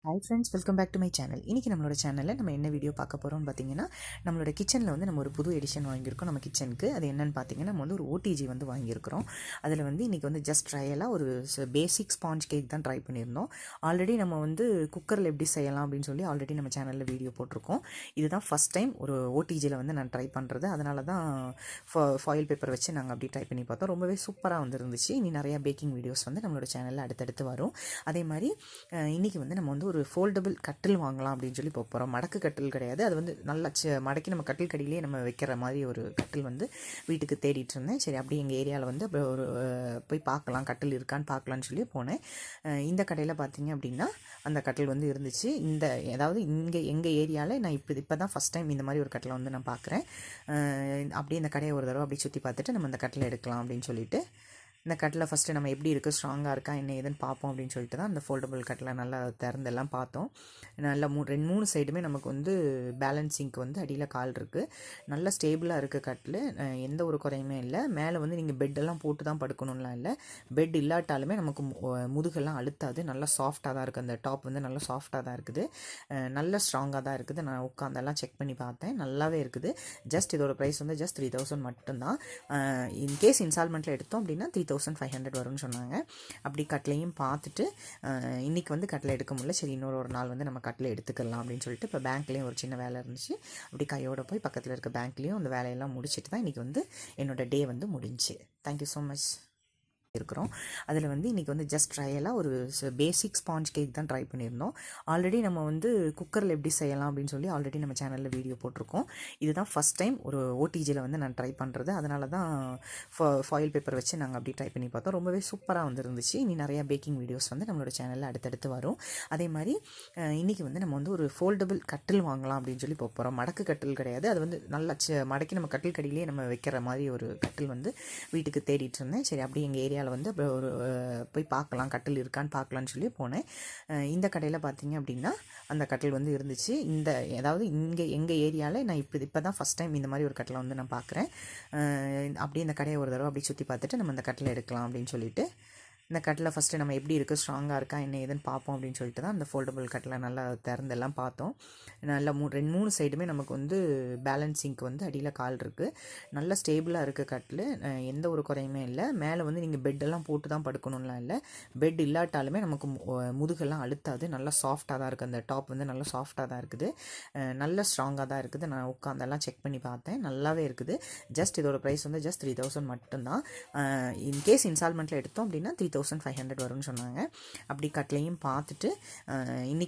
Hi friends, welcome back to my channel. இன்றைக்கி நம்மளோட சேனலில் நம்ம என்ன வீடியோ பார்க்க போகிறோம்னு பார்த்தீங்கன்னா, நம்மளோட கிச்சனில் வந்து நம்ம ஒரு புது எடிஷன் வாங்கியிருக்கோம் நம்ம கிச்சனுக்கு. அது என்னென்னு பார்த்தீங்கன்னா, நம்ம வந்து ஒரு ஓடிஜி வந்து வாங்கியிருக்கிறோம். அதில் வந்து இன்றைக்கி வந்து ஜஸ்ட் ட்ரையலாக ஒரு பேசிக் ஸ்பாஞ்ச் கேக் தான் ட்ரை பண்ணியிருந்தோம். ஆல்ரெடி நம்ம வந்து குக்கரில் எப்படி செய்யலாம் அப்படின்னு சொல்லி ஆல்ரெடி நம்ம சேனலில் வீடியோ போட்டிருக்கோம். இதுதான் ஃபஸ்ட் டைம் ஒரு ஓடிஜியில் வந்து நான் ட்ரை பண்ணுறது. அதனால தான் ஃபாயில் பேப்பர் வச்சு நாங்கள் அப்படி ட்ரை பண்ணி பார்த்தோம். ரொம்பவே சூப்பராக வந்து இருந்துச்சு. இனி நிறையா பேக்கிங் வீடியோஸ் வந்து நம்மளோட சேனலில் அடுத்தடுத்து வரும். அதே மாதிரி இன்றைக்கி வந்து நம்ம வந்து ஒரு ஃபோல்டபுள் கட்டில் வாங்கலாம் அப்படின்னு சொல்லி போகிறோம். மடக்கு கட்டில் கிடையாது, அது வந்து நல்லா மடக்கி நம்ம கட்டில் கடியிலே நம்ம வைக்கிற மாதிரி ஒரு கட்டில் வந்து வீட்டுக்கு தேடிட்டு இருந்தேன். சரி, அப்படி எங்கள் ஏரியாவில் வந்து ஒரு போய் பார்க்கலாம், கட்டில் இருக்கான்னு பார்க்கலான்னு சொல்லி போனேன். இந்த கடையில் பார்த்தீங்க அப்படின்னா அந்த கட்டில் வந்து இருந்துச்சு. அதாவது இங்கே எங்கள் ஏரியாவில் நான் இப்போ தான் ஃபஸ்ட் டைம் இந்த மாதிரி ஒரு கட்டிலை வந்து நான் பார்க்குறேன். அப்படியே இந்த கடையை ஒரு தடவை அப்படி சுற்றி பார்த்துட்டு நம்ம இந்த கட்டில் எடுக்கலாம் அப்படின்னு சொல்லிட்டு இந்த கட்டில் ஃபஸ்ட்டு நம்ம எப்படி இருக்குது, ஸ்ட்ராங்காக இருக்கா, என்ன ஏதுன்னு பார்ப்போம் அப்படின்னு சொல்லிட்டு தான் அந்த ஃபோல்டபுள் கட்டில் நல்லா திறந்தெல்லாம் பார்த்தோம். நல்லா 3 சைடுமே நமக்கு வந்து பேலன்சிங்க்கு வந்து அடியில் கால் இருக்குது. நல்லா ஸ்டேபிளாக இருக்குது கட்டில், எந்த ஒரு குறையுமே இல்லை. மேலே வந்து நீங்கள் பெட்டெல்லாம் போட்டு தான் படுக்கணும்லாம் இல்லை. பெட் இல்லாட்டாலுமே நமக்கு முதுகெல்லாம் அழுத்தாது. நல்லா சாஃப்டாக தான் இருக்குது. அந்த டாப் வந்து நல்லா சாஃப்டாக தான் இருக்குது, நல்ல ஸ்ட்ராங்காக தான் இருக்குது. நான் உட்காந்தெல்லாம் செக் பண்ணி பார்த்தேன், நல்லாவே இருக்குது. ஜஸ்ட் இதோட ப்ரைஸ் வந்து ஜஸ்ட் 3000 மட்டும்தான். இன்கேஸ் இன்ஸ்டால்மெண்ட்டில் எடுத்தோம் அப்படின்னா 3500 வரும்னு சொன்னாங்க. அப்படி கட்டிலையும் பார்த்துட்டு இன்றைக்கி வந்து கட்டில் எடுக்க முடியல. சரி, இன்னொரு நாள் வந்து நம்ம கட்டில் எடுத்துக்கலாம் அப்படின்னு சொல்லிட்டு இப்போ பேங்க்லேயும் ஒரு சின்ன வேலை இருந்துச்சு. அப்படி கையோட போய் பக்கத்தில் இருக்க பேங்க்லேயும் அந்த வேலையெல்லாம் முடிச்சுட்டு தான் இன்றைக்கி வந்து என்னோடய டே வந்து முடிஞ்சு. Thank you so much. இருக்கிறோம். அதில் வந்து இன்றைக்கி வந்து ஜஸ்ட் ட்ரையலாக ஒரு பேசிக் ஸ்பாஞ்ச் கேக் தான் ட்ரை பண்ணியிருந்தோம். ஆல்ரெடி நம்ம வந்து குக்கரில் எப்படி செய்யலாம் அப்படின்னு சொல்லி ஆல்ரெடி நம்ம சேனலில் வீடியோ போட்டிருக்கோம். இதுதான் ஃபஸ்ட் டைம் ஒரு ஓடிஜியில் வந்து நான் ட்ரை பண்ணுறது. அதனால தான் ஃபாயில் பேப்பர் வச்சு நாங்கள் அப்படி ட்ரை பண்ணி பார்த்தோம். ரொம்பவே சூப்பராக வந்து இருந்துச்சு. இனி நிறையா பேக்கிங் வீடியோஸ் வந்து நம்மளோட சேனலில் அடுத்தடுத்து வரும். அதே மாதிரி இன்றைக்கி வந்து நம்ம வந்து ஒரு ஃபோல்டபுள் கட்டில் வாங்கலாம் அப்படின்னு சொல்லி போகிறோம். மடக்கு கட்டில் கிடையாது, அது வந்து நல்லா மடக்கி நம்ம கட்டில் கடியிலே நம்ம வைக்கிற மாதிரி ஒரு கட்டில் வந்து வீட்டுக்கு தேடிட்டு இருந்தேன். சரி, அப்படி எங்கள் ஏரியாவில் வந்து ஒரு போய் பார்க்கலாம், கட்டில் இருக்கான்னு பார்க்கலான்னு சொல்லி போனேன். இந்த கடையில் பார்த்தீங்க அப்படின்னா அந்த கட்டில் வந்து இருந்துச்சு. அதாவது இங்கே எங்கள் ஏரியாவில் நான் இப்போ தான் ஃபஸ்ட் டைம் இந்த மாதிரி ஒரு கட்டிலை வந்து நான் பார்க்குறேன். அப்படியே இந்த கடையை ஒரு தடவை அப்படி சுற்றி பார்த்துட்டு நம்ம இந்த கட்டிலை எடுக்கலாம் அப்படின்னு சொல்லிட்டு இந்த கட்டில் ஃபஸ்ட்டு நம்ம எப்படி இருக்குது, ஸ்ட்ராங்காக இருக்கா, என்ன ஏதுன்னு பார்ப்போம் அப்படின்னு சொல்லிட்டு தான் அந்த ஃபோல்டபுள் கட்டில் நல்லா திறந்தெல்லாம் பார்த்தோம். நல்லா 3 சைடுமே நமக்கு வந்து பேலன்சிங்க்கு வந்து அடியில் கால் இருக்குது. நல்லா ஸ்டேபிளாக இருக்குது கட்டில், எந்த ஒரு குறையுமே இல்லை. மேலே வந்து நீங்கள் பெட்டெல்லாம் போட்டு தான் படுக்கணும்லாம் இல்லை. பெட் இல்லாட்டாலுமே நமக்கு முதுகெல்லாம் அழுத்தாது. நல்லா சாஃப்டாக தான் இருக்குது. அந்த டாப் வந்து நல்லா சாஃப்டாக தான் இருக்குது, நல்ல ஸ்ட்ராங்காக தான் இருக்குது. நான் உட்காந்தெல்லாம் செக் பண்ணி பார்த்தேன், நல்லாவே இருக்குது. ஜஸ்ட் இதோட ப்ரைஸ் வந்து ஜஸ்ட் 3000 மட்டும்தான். இன்கேஸ் இன்ஸ்டால்மெண்ட்டில் எடுத்தோம் அப்படின்னா 3500 வரும்னு சொன்னாங்க. அப்படி கட்டிலையும் பார்த்துட்டு இன்றைக்கி